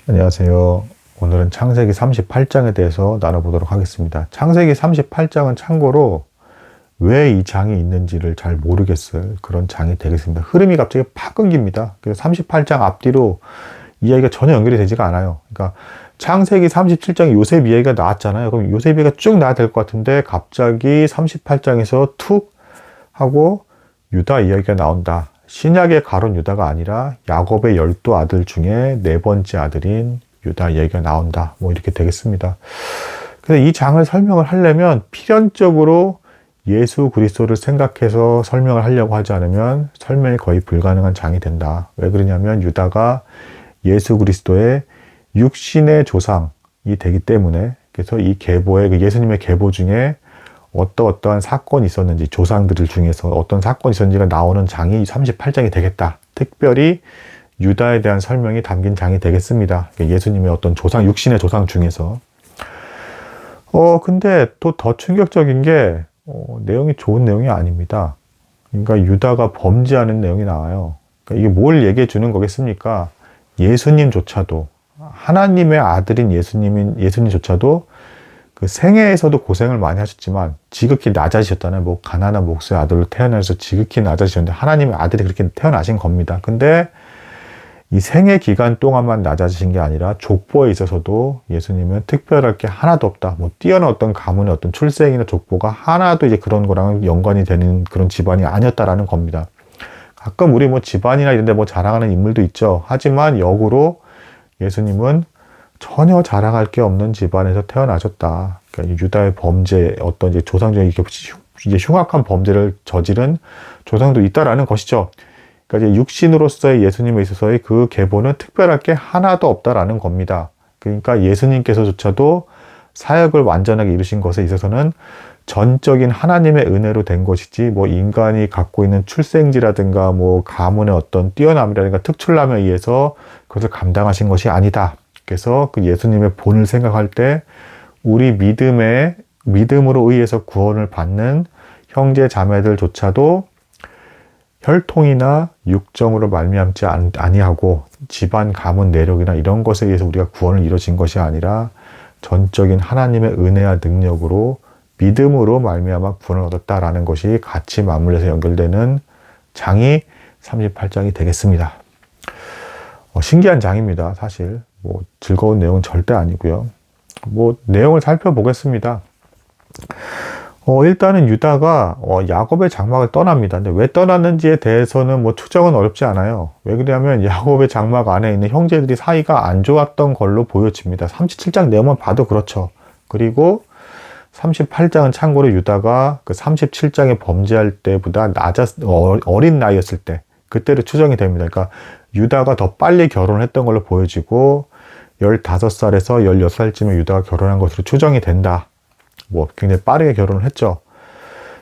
안녕하세요. 오늘은 창세기 38장에 대해서 나눠보도록 하겠습니다. 창세기 38장은 참고로 왜 이 장이 있는지를 잘 모르겠어요. 그런 장이 되겠습니다. 흐름이 갑자기 팍 끊깁니다. 그래서 38장 앞뒤로 이야기가 전혀 연결이 되지가 않아요. 그러니까 창세기 37장에 요셉 이야기가 나왔잖아요. 그럼 요셉 이야기가 쭉 나와야 될 것 같은데 갑자기 38장에서 툭 하고 유다 이야기가 나온다. 신약의 가론 유다가 아니라 야곱의 12아들 중에 네 번째 아들인 유다 이야기가 나온다. 뭐 이렇게 되겠습니다. 근데 이 장을 설명을 하려면 필연적으로 예수 그리스도를 생각해서 설명을 하려고 하지 않으면 설명이 거의 불가능한 장이 된다. 왜 그러냐면 유다가 예수 그리스도의 육신의 조상이 되기 때문에, 그래서 이 계보의 예수님의 계보 중에 어떠한 사건이 있었는지, 조상들 중에서 어떤 사건이 있었는지가 나오는 장이 38장이 되겠다. 특별히 유다에 대한 설명이 담긴 장이 되겠습니다. 예수님의 어떤 조상, 육신의 조상 중에서. 근데 또 더 충격적인 게, 내용이 좋은 내용이 아닙니다. 그러니까 유다가 범죄하는 내용이 나와요. 그러니까 이게 뭘 얘기해 주는 거겠습니까? 예수님조차도, 하나님의 아들인 예수님조차도 그 생애에서도 고생을 많이 하셨지만 지극히 낮아지셨잖아요. 뭐 가난한 목수의 아들로 태어나서 지극히 낮아지셨는데 하나님의 아들이 그렇게 태어나신 겁니다. 근데 이 생애 기간 동안만 낮아지신 게 아니라 족보에 있어서도 예수님은 특별할 게 하나도 없다. 뭐 뛰어난 어떤 가문의 어떤 출생이나 족보가 하나도 이제 그런 거랑 연관이 되는 그런 집안이 아니었다라는 겁니다. 가끔 우리 뭐 집안이나 이런 데 뭐 자랑하는 인물도 있죠. 하지만 역으로 예수님은 전혀 자랑할 게 없는 집안에서 태어나셨다. 그러니까 유다의 범죄, 어떤 이제 조상적인 이제 흉악한 범죄를 저지른 조상도 있다라는 것이죠. 그러니까 이제 육신으로서의 예수님에 있어서의 그 계보는 특별할 게 하나도 없다라는 겁니다. 그러니까 예수님께서조차도 사역을 완전하게 이루신 것에 있어서는 전적인 하나님의 은혜로 된 것이지, 뭐 인간이 갖고 있는 출생지라든가 뭐 가문의 어떤 뛰어남이라든가 특출남에 의해서 그것을 감당하신 것이 아니다. 그래서 그 예수님의 본을 생각할 때 우리 믿음으로 의해서 구원을 받는 형제 자매들조차도 혈통이나 육정으로 말미암지 아니하고 집안 가문 내력이나 이런 것에 의해서 우리가 구원을 이루어진 것이 아니라 전적인 하나님의 은혜와 능력으로 믿음으로 말미암아 구원을 얻었다라는 것이 같이 맞물려서 연결되는 장이 38장이 되겠습니다. 신기한 장입니다. 사실 뭐 즐거운 내용은 절대 아니고요. 뭐 내용을 살펴보겠습니다. 일단은 유다가 야곱의 장막을 떠납니다. 근데 왜 떠났는지에 대해서는 뭐 추정은 어렵지 않아요. 왜 그러냐면 야곱의 장막 안에 있는 형제들이 사이가 안 좋았던 걸로 보여집니다. 37장 내용만 봐도 그렇죠. 그리고 38장은 참고로 유다가 그 37장에 범죄할 때보다 어린 나이였을 때, 그때로 추정이 됩니다. 그러니까 유다가 더 빨리 결혼했던 걸로 보여지고 15살에서 16살쯤에 유다가 결혼한 것으로 추정이 된다. 뭐 굉장히 빠르게 결혼을 했죠.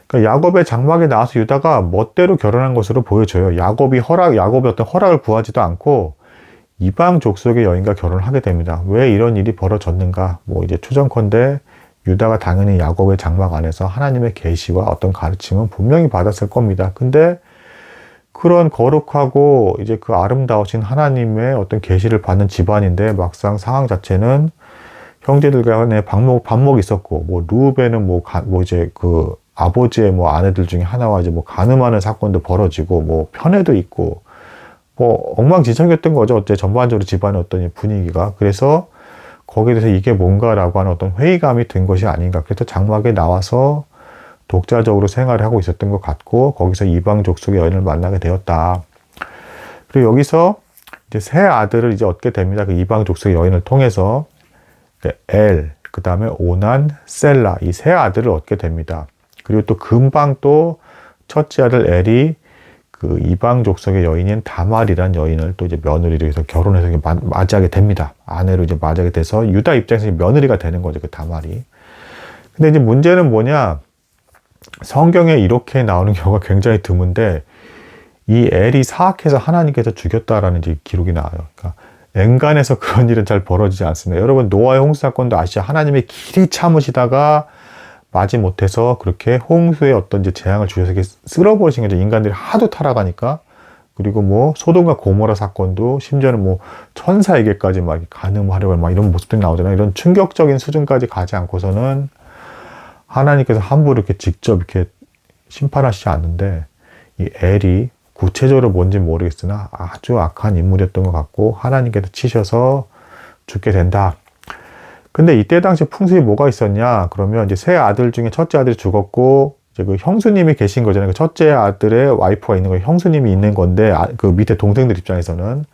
그러니까 야곱의 장막에 나와서 유다가 멋대로 결혼한 것으로 보여져요. 야곱이 어떤 허락을 구하지도 않고 이방 족속의 여인과 결혼을 하게 됩니다. 왜 이런 일이 벌어졌는가? 뭐 이제 추정컨대 유다가 당연히 야곱의 장막 안에서 하나님의 계시와 어떤 가르침은 분명히 받았을 겁니다. 근데 그런 거룩하고 이제 그 아름다우신 하나님의 어떤 계시를 받는 집안인데 막상 상황 자체는 형제들 간에 반목이 있었고, 뭐 루벤은 뭐 이제 그 아버지의 뭐 아내들 중에 하나와 이제 뭐 간음하는 사건도 벌어지고, 뭐 편애도 있고, 뭐 엉망진창이었던 거죠. 어째 전반적으로 집안의 어떤 분위기가. 그래서 거기에 대해서 이게 뭔가라고 하는 어떤 회의감이 든 것이 아닌가. 그래서 장막에 나와서 독자적으로 생활을 하고 있었던 것 같고, 거기서 이방 족속의 여인을 만나게 되었다. 그리고 여기서 이제 세 아들을 이제 얻게 됩니다. 그 이방 족속의 여인을 통해서 그 다음에 오난, 셀라, 이 세 아들을 얻게 됩니다. 그리고 또 금방 또 첫째 아들 엘이 그 이방 족속의 여인인 다말이란 여인을 또 이제 며느리로 해서 결혼해서 맞이하게 됩니다. 아내로 이제 맞이하게 돼서 유다 입장에서 며느리가 되는 거죠, 그 다말이. 근데 이제 문제는 뭐냐? 성경에 이렇게 나오는 경우가 굉장히 드문데, 이 엘이 사악해서 하나님께서 죽였다라는 이제 기록이 나와요. 그러니까 엔간에서 그런 일은 잘 벌어지지 않습니다. 여러분, 노아의 홍수 사건도 아시죠? 하나님의 길이 참으시다가 마지못해서 그렇게 홍수의 어떤 이제 재앙을 주셔서 이렇게 쓸어버리신 거죠. 인간들이 하도 타락하니까 그리고 뭐 소돔과 고모라 사건도 심지어는 뭐 천사에게까지 막 간음하려고 막 이런 모습들이 나오잖아요. 이런 충격적인 수준까지 가지 않고서는 하나님께서 함부로 이렇게 직접 이렇게 심판하시지 않는데, 이 엘이 구체적으로 뭔지 모르겠으나 아주 악한 인물이었던 것 같고 하나님께서 치셔서 죽게 된다. 근데 이때 당시 풍습이 뭐가 있었냐? 그러면 이제 세 아들 중에 첫째 아들이 죽었고 이제 그 형수님이 계신 거잖아요. 그 첫째 아들의 와이프가 있는 거예요. 형수님이 있는 건데 그 밑에 동생들 입장에서는,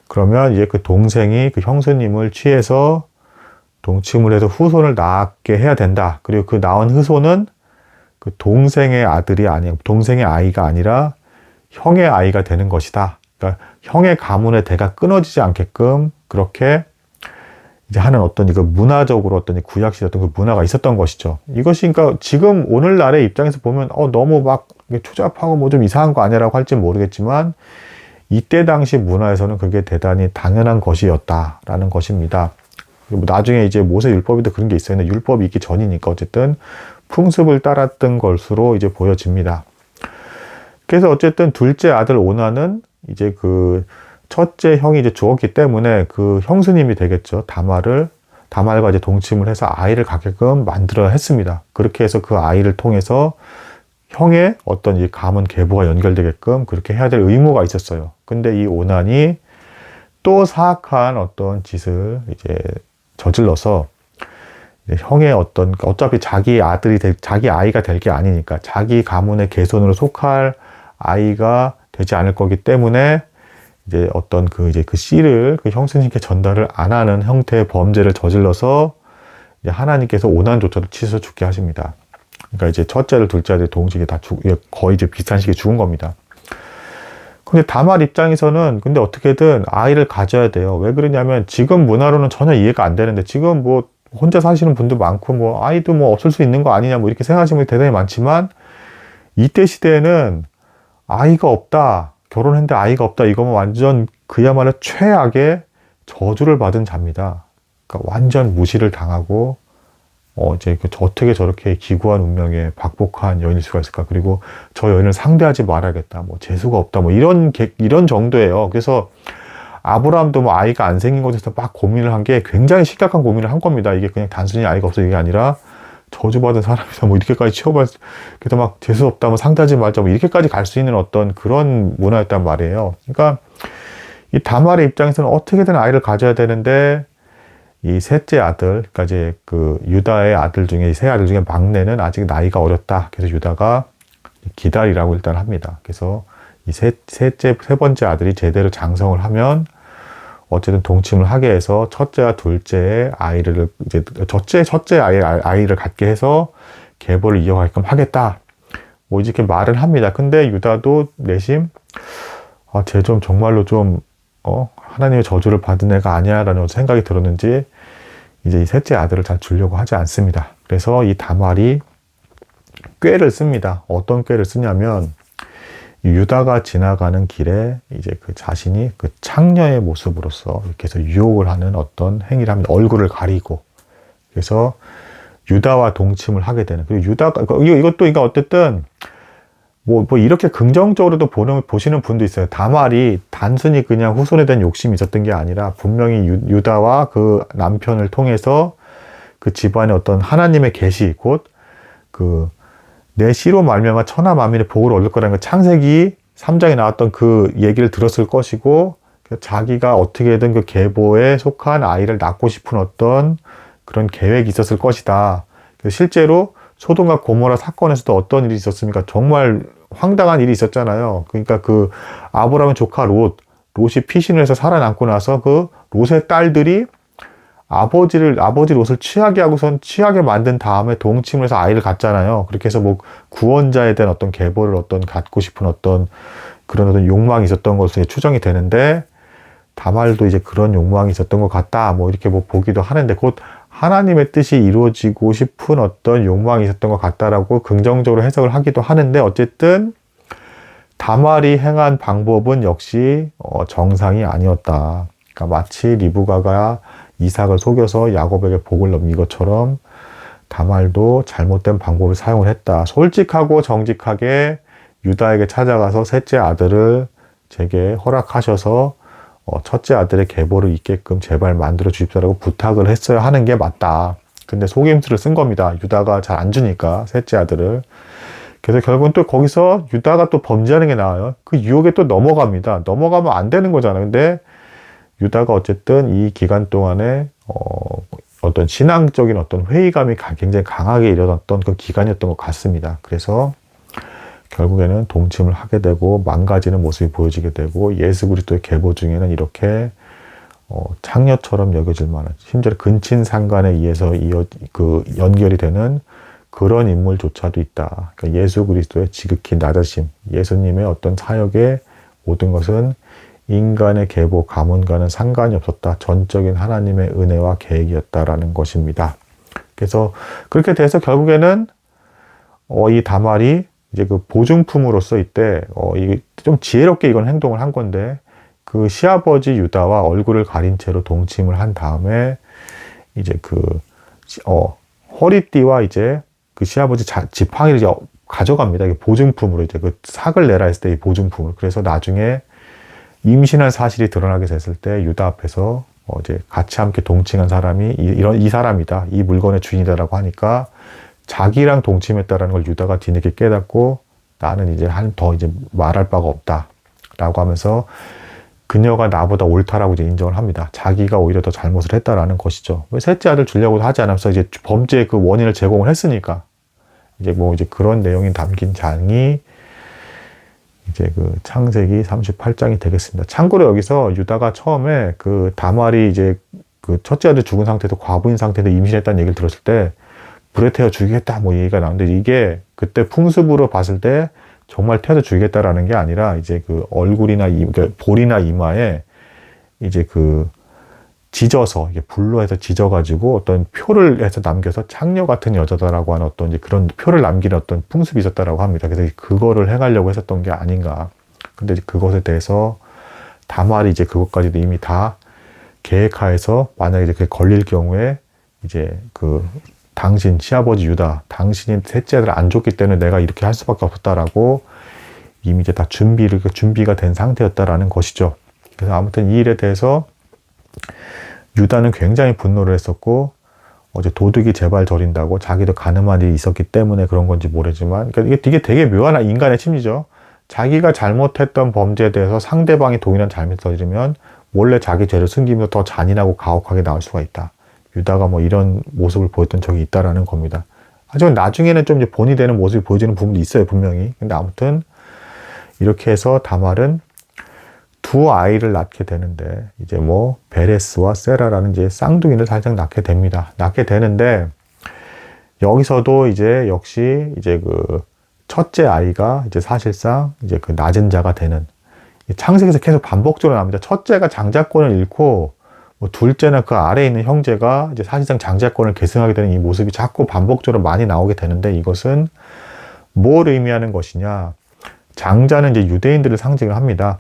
그러면 이제 그 동생이 그 형수님을 취해서 동침을 해서 후손을 낳게 해야 된다. 그리고 그 낳은 후손은 그 동생의 아들이 아니고 동생의 아이가 아니라 형의 아이가 되는 것이다. 그러니까 형의 가문의 대가 끊어지지 않게끔 그렇게 이제 하는 어떤 이거 문화적으로 어떤 구약시대 어떤 그 문화가 있었던 것이죠. 이것이 그러니까 지금 오늘날의 입장에서 보면 너무 막 초잡하고 뭐 좀 이상한 거 아니라고 할지 모르겠지만 이때 당시 문화에서는 그게 대단히 당연한 것이었다라는 것입니다. 그리고 나중에 이제 모세율법에도 그런 게 있었는데 율법이 있기 전이니까 어쨌든 풍습을 따랐던 것으로 이제 보여집니다. 그래서 어쨌든 둘째 아들 오나는 이제 그 첫째 형이 이제 죽었기 때문에 그 형수님이 되겠죠. 다말과 이제 동침을 해서 아이를 갖게끔 만들어야 했습니다. 그렇게 해서 그 아이를 통해서 형의 어떤 이 가문 계보가 연결되게끔 그렇게 해야 될 의무가 있었어요. 근데 이 오난이 또 사악한 어떤 짓을 이제 저질러서 형의 어차피 자기 아이가 될 게 아니니까 자기 가문의 계손으로 속할 아이가 되지 않을 거기 때문에 이제 어떤 그 씨를 그 형수님께 전달을 안 하는 형태의 범죄를 저질러서 이제 하나님께서 오난조차도 치셔서 죽게 하십니다. 그러니까 이제 첫째를 둘째 아들 동시에 다 거의 이제 비슷한 시기에 죽은 겁니다. 근데 다말 입장에서는 근데 어떻게든 아이를 가져야 돼요. 왜 그러냐면 지금 문화로는 전혀 이해가 안 되는데 지금 뭐 혼자 사시는 분도 많고 뭐 아이도 뭐 없을 수 있는 거 아니냐 뭐 이렇게 생각하시는 분이 대단히 많지만 이때 시대에는 아이가 없다, 결혼했는데 아이가 없다, 이거면 완전 그야말로 최악의 저주를 받은 자입니다. 그러니까 완전 무시를 당하고 이제 어떻게 저렇게 기구한 운명에 박복한 여인일 수가 있을까? 그리고 저 여인을 상대하지 말아야겠다. 뭐 재수가 없다. 뭐 이런 정도예요. 그래서 아브라함도 뭐 아이가 안 생긴 것에서 막 고민을 한 게 굉장히 심각한 고민을 한 겁니다. 이게 그냥 단순히 아이가 없어 이게 아니라 저주받은 사람이다. 뭐 이렇게까지 그래서 막 재수 없다. 뭐 상대하지 말자. 뭐 이렇게까지 갈 수 있는 어떤 그런 문화였단 말이에요. 그러니까 이 다말의 입장에서는 어떻게든 아이를 가져야 되는데 이 셋째 아들, 그러니까 이제 그 유다의 아들 중에 세 아들 중에 막내는 아직 나이가 어렸다. 그래서 유다가 기다리라고 일단 합니다. 그래서 이 세 번째 아들이 제대로 장성을 하면 어쨌든 동침을 하게 해서 첫째와 둘째의 아이를 이제 첫째 아이를 갖게 해서 계보를 이어가게끔 하겠다. 뭐 이렇게 말을 합니다. 근데 유다도 내심 쟤 좀 정말로 좀 하나님의 저주를 받은 애가 아니야라는 생각이 들었는지 이제 이 셋째 아들을 잘 주려고 하지 않습니다. 그래서 이 다말이 꾀를 씁니다. 어떤 꾀를 쓰냐면 유다가 지나가는 길에 이제 그 자신이 그 창녀의 모습으로서 이렇게 해서 유혹을 하는 어떤 행위를 합니다. 얼굴을 가리고. 그래서 유다와 동침을 하게 되는. 그리고 유다가 이것도 그러니까 어쨌든 뭐 이렇게 긍정적으로도 보시는 분도 있어요. 다말이 단순히 그냥 후손에 대한 욕심이 있었던 게 아니라 분명히 유다와 그 남편을 통해서 그 집안의 어떤 하나님의 계시, 곧 내 씨로 말미암아 천하 만민의 복을 얻을 거라는 그 창세기 3장에 나왔던 그 얘기를 들었을 것이고, 자기가 어떻게든 그 계보에 속한 아이를 낳고 싶은 어떤 그런 계획이 있었을 것이다. 실제로 소돔과 고모라 사건에서도 어떤 일이 있었습니까? 정말 황당한 일이 있었잖아요. 그러니까 그 아브라함의 조카 롯이 피신을 해서 살아남고 나서 그 롯의 딸들이 아버지 롯을 취하게 만든 다음에 동침을 해서 아이를 갖잖아요. 그렇게 해서 뭐 구원자에 대한 어떤 계보를 갖고 싶은 어떤 그런 어떤 욕망이 있었던 것으로 추정이 되는데, 다말도 이제 그런 욕망이 있었던 것 같다. 뭐 이렇게 뭐 보기도 하는데, 곧 하나님의 뜻이 이루어지고 싶은 어떤 욕망이 있었던 것 같다라고 긍정적으로 해석을 하기도 하는데, 어쨌든 다말이 행한 방법은 역시 정상이 아니었다. 그러니까 마치 리브가가 이삭을 속여서 야곱에게 복을 넘긴 것처럼 다말도 잘못된 방법을 사용을 했다. 솔직하고 정직하게 유다에게 찾아가서 셋째 아들을 제게 허락하셔서 첫째 아들의 계보를 잇게끔 제발 만들어 주십사라고 부탁을 했어야 하는 게 맞다. 근데 속임수를 쓴 겁니다. 유다가 잘 안 주니까 셋째 아들을. 그래서 결국은 또 거기서 유다가 또 범죄하는 게 나와요. 그 유혹에 또 넘어갑니다. 넘어가면 안 되는 거잖아요. 근데 유다가 어쨌든 이 기간 동안에 어떤 신앙적인 어떤 회의감이 굉장히 강하게 일어났던 그 기간이었던 것 같습니다. 그래서 결국에는 동침을 하게 되고 망가지는 모습이 보여지게 되고 예수 그리스도의 계보 중에는 이렇게 창녀처럼 여겨질 만한, 심지어 근친상간에 의해서 연결이 되는 그런 인물조차도 있다. 그러니까 예수 그리스도의 지극히 낮으심, 예수님의 어떤 사역의 모든 것은 인간의 계보, 가문과는 상관이 없었다. 전적인 하나님의 은혜와 계획이었다라는 것입니다. 그래서 그렇게 돼서 결국에는 이 다말이 이제 그 보증품으로서 이때 이게 좀 지혜롭게 이건 행동을 한 건데, 그 시아버지 유다와 얼굴을 가린 채로 동침을 한 다음에 이제 허리띠와 이제 그 시아버지 지팡이를 이제 가져갑니다. 이게 보증품으로 이제 그 삭을 내라 했을 때 이 보증품을. 그래서 나중에 임신한 사실이 드러나게 됐을 때 유다 앞에서 이제 같이 함께 동침한 사람이 이 사람이다, 이 물건의 주인이다라고 하니까 자기랑 동침했다라는 걸 유다가 뒤늦게 깨닫고 나는 이제 더 이제 말할 바가 없다라고 하면서 그녀가 나보다 옳다라고 이제 인정을 합니다. 자기가 오히려 더 잘못을 했다라는 것이죠. 왜 셋째 아들 주려고 하지 않아서 이제 범죄의 그 원인을 제공을 했으니까. 이제 그런 내용이 담긴 장이 이제 그 창세기 38장이 되겠습니다. 참고로 여기서 유다가 처음에 그 다말이 이제 그 첫째 아들 죽은 상태에서 과부인 상태에서 임신했다는 얘기를 들었을 때 불에 태워 죽이겠다 얘기가 나오는데, 이게 그때 풍습으로 봤을 때 정말 태워서 죽이겠다라는 게 아니라 이제 그 얼굴이나 그러니까 볼이나 이마에 이제 찢어서 이게 불로 해서 찢어가지고 어떤 표를 해서 남겨서 창녀 같은 여자다라고 하는 어떤 이제 그런 표를 남기는 어떤 풍습이 있었다라고 합니다. 그래서 그거를 행하려고 했었던 게 아닌가. 근데 그것에 대해서 다말이 이제 그것까지도 이미 다 계획하에서 만약에 이제 그게 걸릴 경우에 이제 당신 시아버지 유다, 당신이 셋째 아들을 안 줬기 때문에 내가 이렇게 할 수밖에 없었다라고 이미 이제 다 준비가 된 상태였다라는 것이죠. 그래서 아무튼 이 일에 대해서 유다는 굉장히 분노를 했었고, 어제 도둑이 제발 저린다고 자기도 가늠한 일이 있었기 때문에 그런 건지 모르지만, 그러니까 이게 되게 묘한 인간의 심리죠. 자기가 잘못했던 범죄에 대해서 상대방이 동일한 잘못을 저지르면 몰래 자기 죄를 숨기면서 더 잔인하고 가혹하게 나올 수가 있다. 유다가 이런 모습을 보였던 적이 있다라는 겁니다. 하지만 나중에는 좀 이제 본이 되는 모습이 보여지는 부분도 있어요, 분명히. 근데 아무튼 이렇게 해서 다말은 두 아이를 낳게 되는데, 이제 베레스와 세라라는 이제 쌍둥이를 살짝 낳게 됩니다. 낳게 되는데, 여기서도 이제 역시 이제 첫째 아이가 이제 사실상 이제 낮은 자가 되는, 창세기에서 계속 반복적으로 나옵니다. 첫째가 장자권을 잃고, 둘째나 그 아래에 있는 형제가 이제 사실상 장자권을 계승하게 되는 이 모습이 자꾸 반복적으로 많이 나오게 되는데, 이것은 뭘 의미하는 것이냐. 장자는 이제 유대인들을 상징을 합니다.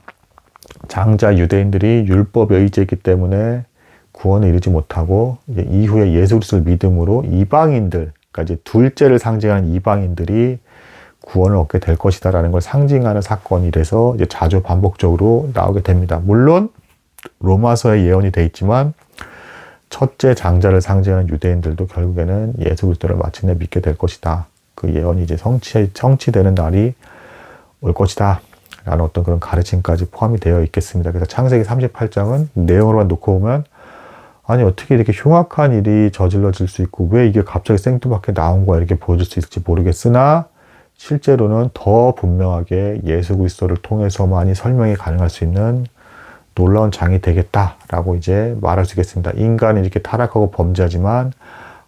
장자 유대인들이 율법에 의지했기 때문에 구원에 이르지 못하고, 이제 이후에 예수 그리스도를 믿음으로 이방인들, 그러니까 이제 둘째를 상징하는 이방인들이 구원을 얻게 될 것이다라는 걸 상징하는 사건이라서 이제 자주 반복적으로 나오게 됩니다. 물론 로마서에 예언이 돼 있지만 첫째 장자를 상징하는 유대인들도 결국에는 예수 그리스도를 마침내 믿게 될 것이다. 그 예언이 이제 성취되는 날이 올 것이다 라는 어떤 그런 가르침까지 포함이 되어 있겠습니다. 그래서 창세기 38장은 내용으로만 놓고 보면, 아니 어떻게 이렇게 흉악한 일이 저질러질 수 있고 왜 이게 갑자기 생뚱맞게 나온 거야 이렇게 보여줄 수 있을지 모르겠으나, 실제로는 더 분명하게 예수 그리스도를 통해서만이 설명이 가능할 수 있는 놀라운 장이 되겠다라고 이제 말할 수 있겠습니다. 인간이 이렇게 타락하고 범죄하지만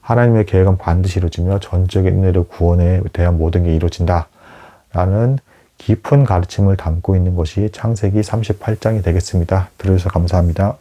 하나님의 계획은 반드시 이루어지며 전적인 은혜로 구원에 대한 모든 게 이루어진다라는 깊은 가르침을 담고 있는 것이 창세기 38장이 되겠습니다. 들어주셔서 감사합니다.